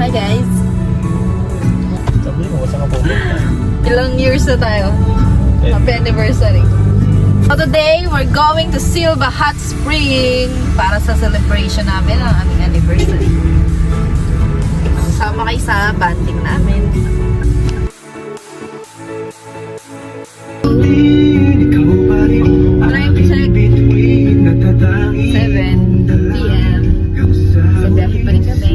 Hi guys! Sabi mo, saan ka pupunta? Ilang years na tayo? Happy anniversary! So today, we're going to Silva Hot Spring para sa celebration namin ang aming anniversary. Sama kayo sa banding namin. Time check 7 PM. So biyahe pa rin kami.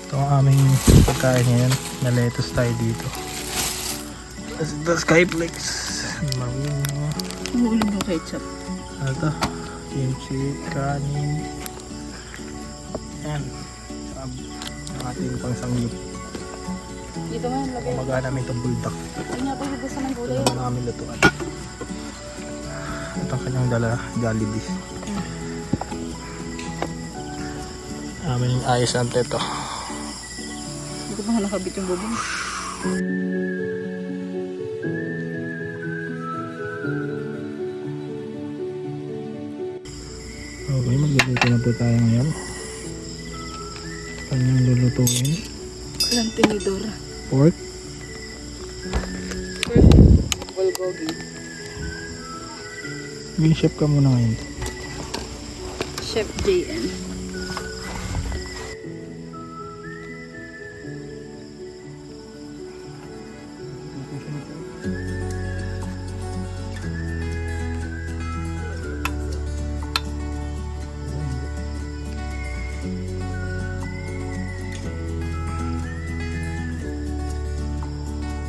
Ito ang aming pagkain ngayon. Na lettuce tayo dito. The Skyflex. Marino. Humulog yung ketchup. Ano ito? Kimchi, kanin. Yan. Ang ating pangsangyup. Dito nga, lagay. Kumagawa namin itong buldak. Ay nga, pwede gusto ng Ito gulay. naman ang aming lutuan. Ito ang kanyang dala. Jollibee. Aming ayos ang teto. Hindi ko pa nakabit yung bubong. Okay, magluluto na po tayo ngayon. Kanyang lulutuin. Walang tinidor. Pork. Bulgogi. Maging chef ka muna ngayon. Chef JN.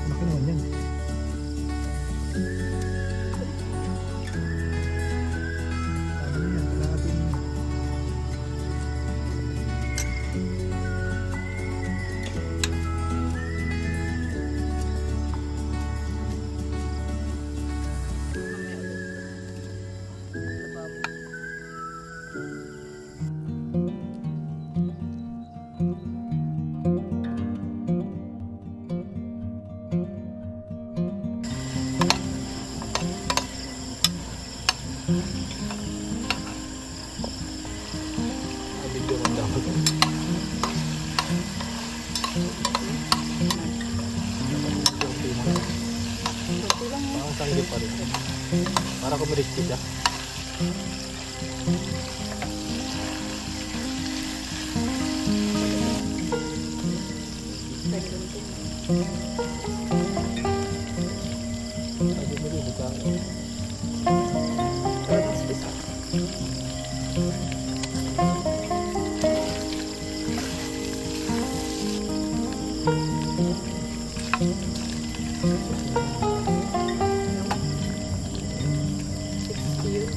Laki naman yan. Ano yan? Kailangan natin video mo dapat. Parang sanggit pa rin. Para kumirik siya.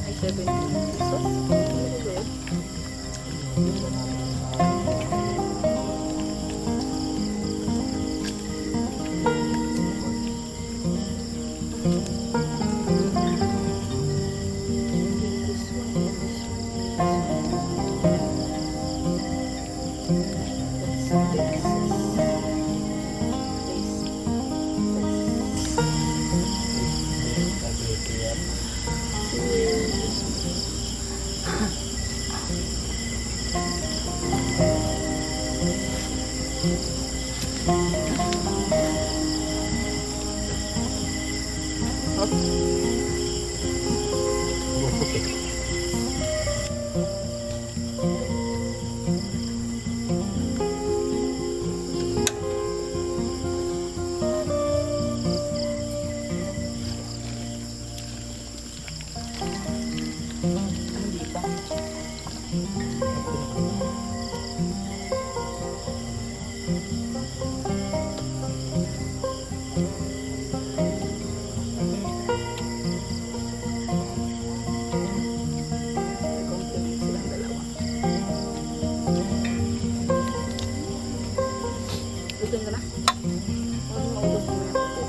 Ay, 70 pesos. Puti. Gutom ka na? Maubos mo yung puto.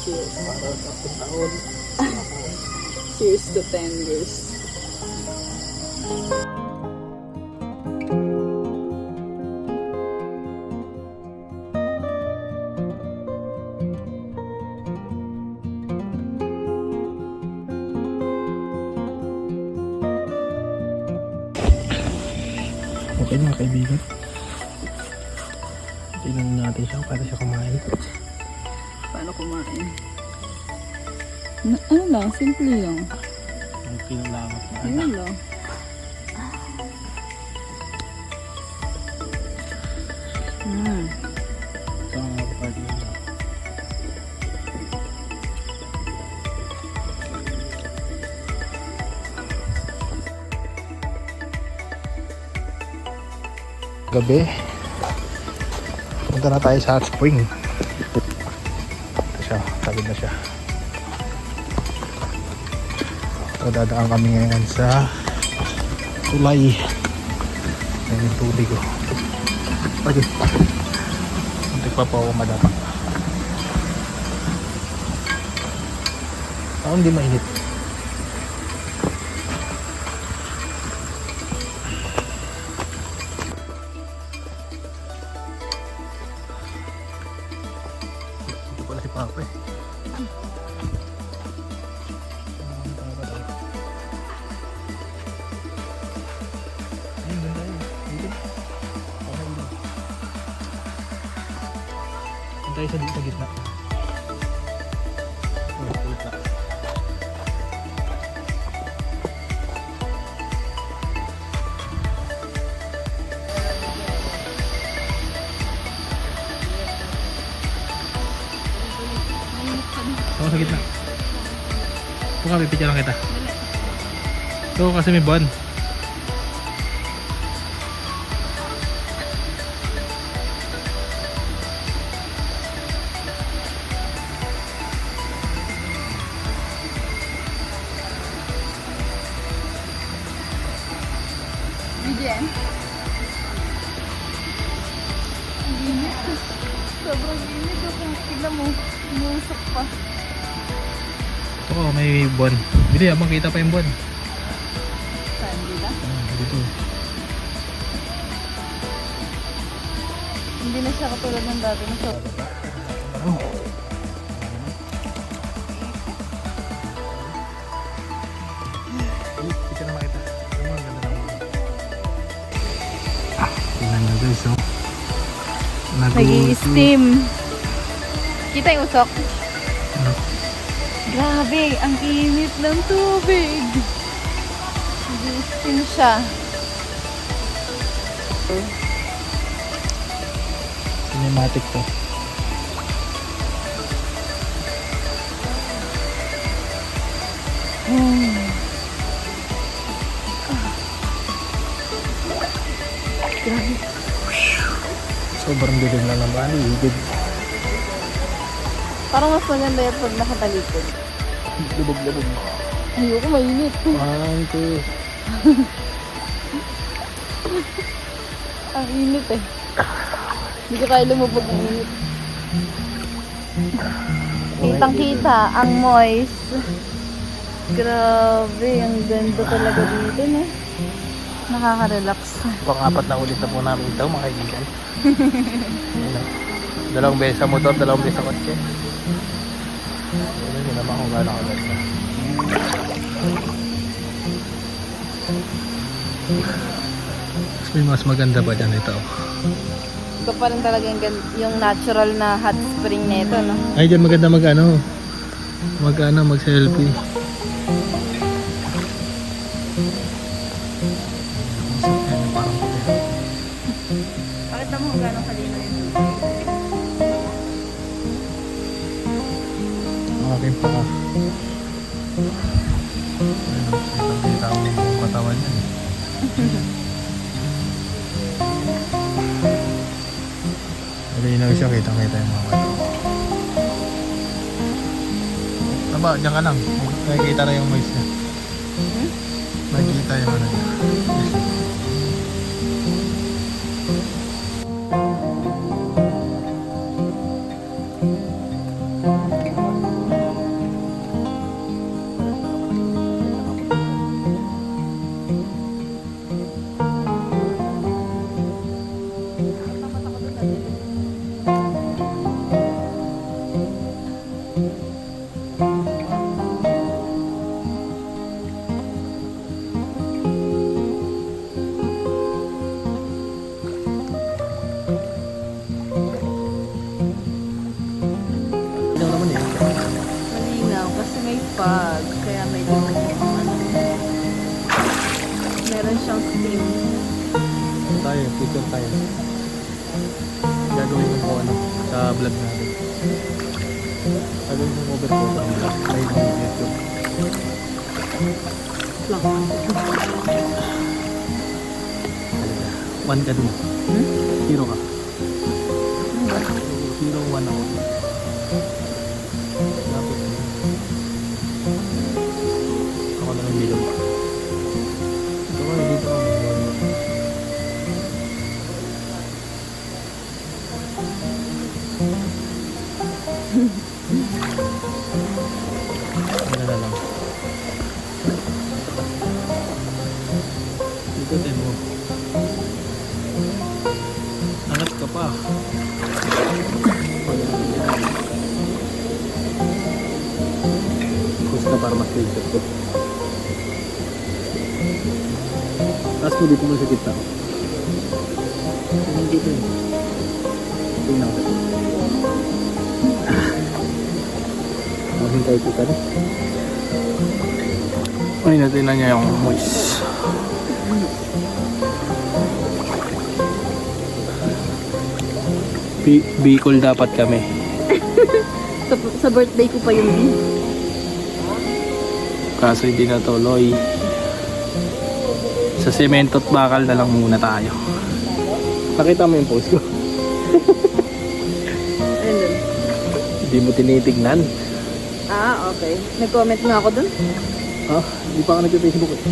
Cheers para sa taon. Cheers to 10 years. Okay mga kaibigan. Tingnan natin siya para siya kumain. Paano kumain? Ano lang, simple lang. Ang pinalamat na Ayun lang. Ito ang mga party nila. Gabi. Punta na tayo sa hot spring. Ito siya, tagid na siya. So, dadaan kami ngayon sa tulay. Ayan yung tubig ko. Okay. Hindi pa po ako madapa. Ako hindi mainit. Ito pala si Papa eh. Tayo sa gitna. Oh, sa gitna. Ako sa gitna. Ito ka, pipicture lang kita. Ito kasi may buwan. BGM? Ang init. Sobrang init. Tignan mo. Umusok pa. Oo, may buwan. Bili, makita pa yung buwan. Saan dito? Dito. Hindi na siya katulad ng dati. Oh. Kita na makita. Ang ganda ng mga. Tingnan nyo guys, oh. Nag-i-steam. Kita yung usok? Ano? Grabe, ang init ng tubig. Nag-i-steam siya. Cinematic to. Grabe. Sobrang dilim na naman. Higid. Parang mas maganda yan pag nakatalikod. Lubog-lubog. Ayoko, mainit. Ante. Ang init eh. Hindi ko kaya lumubog ang init. Kitang-kita ang moist. Grabe, ang ganda talaga dito, no? Nakaka-relax. Pang-apat na ulit na po namin ito, mga kaibigan. Ayun, oh. Dalawang beses sa motor, dalawang beses sa kotse. Ayun, yun naman ako. gano'n kaganda. Mas may mas maganda pa dyan ito. Ito pa rin talaga yung natural na hot spring nito, no? Ay, dyan maganda mag-selfie. Parang puti. Pakita mo kung gano'ng kalino yun. Ang aking paka. Ayun, kita mo yung katawan niya. Malinaw siya, kitang-kita yung mga katawan. Aba, dyan ka lang. Nakikita na yung mais niya. Nakikita yung ano niya. Malinaw kasi may fog. Kaya medyo meron siyang steam. Tayo, picture tayo. Gagawin mo po sa vlog natin. Gagawin mo over po sa vlog. Tayo ng YouTube. One ka dun. Zero ka. 0-1 ako. Lapit na. Ako na yung bilog. Ito ko, dito ako. Ano na lang. Ikutin mo. Angat ka pa. Gusto para mas picture ko. Tapos mo dito mo sa kita. Tingnan dito yun. Tingnan ako. Mahintay kita na. Ay, natin na niya yung moist. Bicol dapat kami. Sa birthday ko pa yun. Kaso hindi natuloy. Sa semento at bakal na lang muna tayo. Nakita mo yung post ko? Ayun dun. Hindi mo tinitignan. Ah, okay. Nag-comment nga ako dun. Ah, hindi pa ako nag-Facebook eh.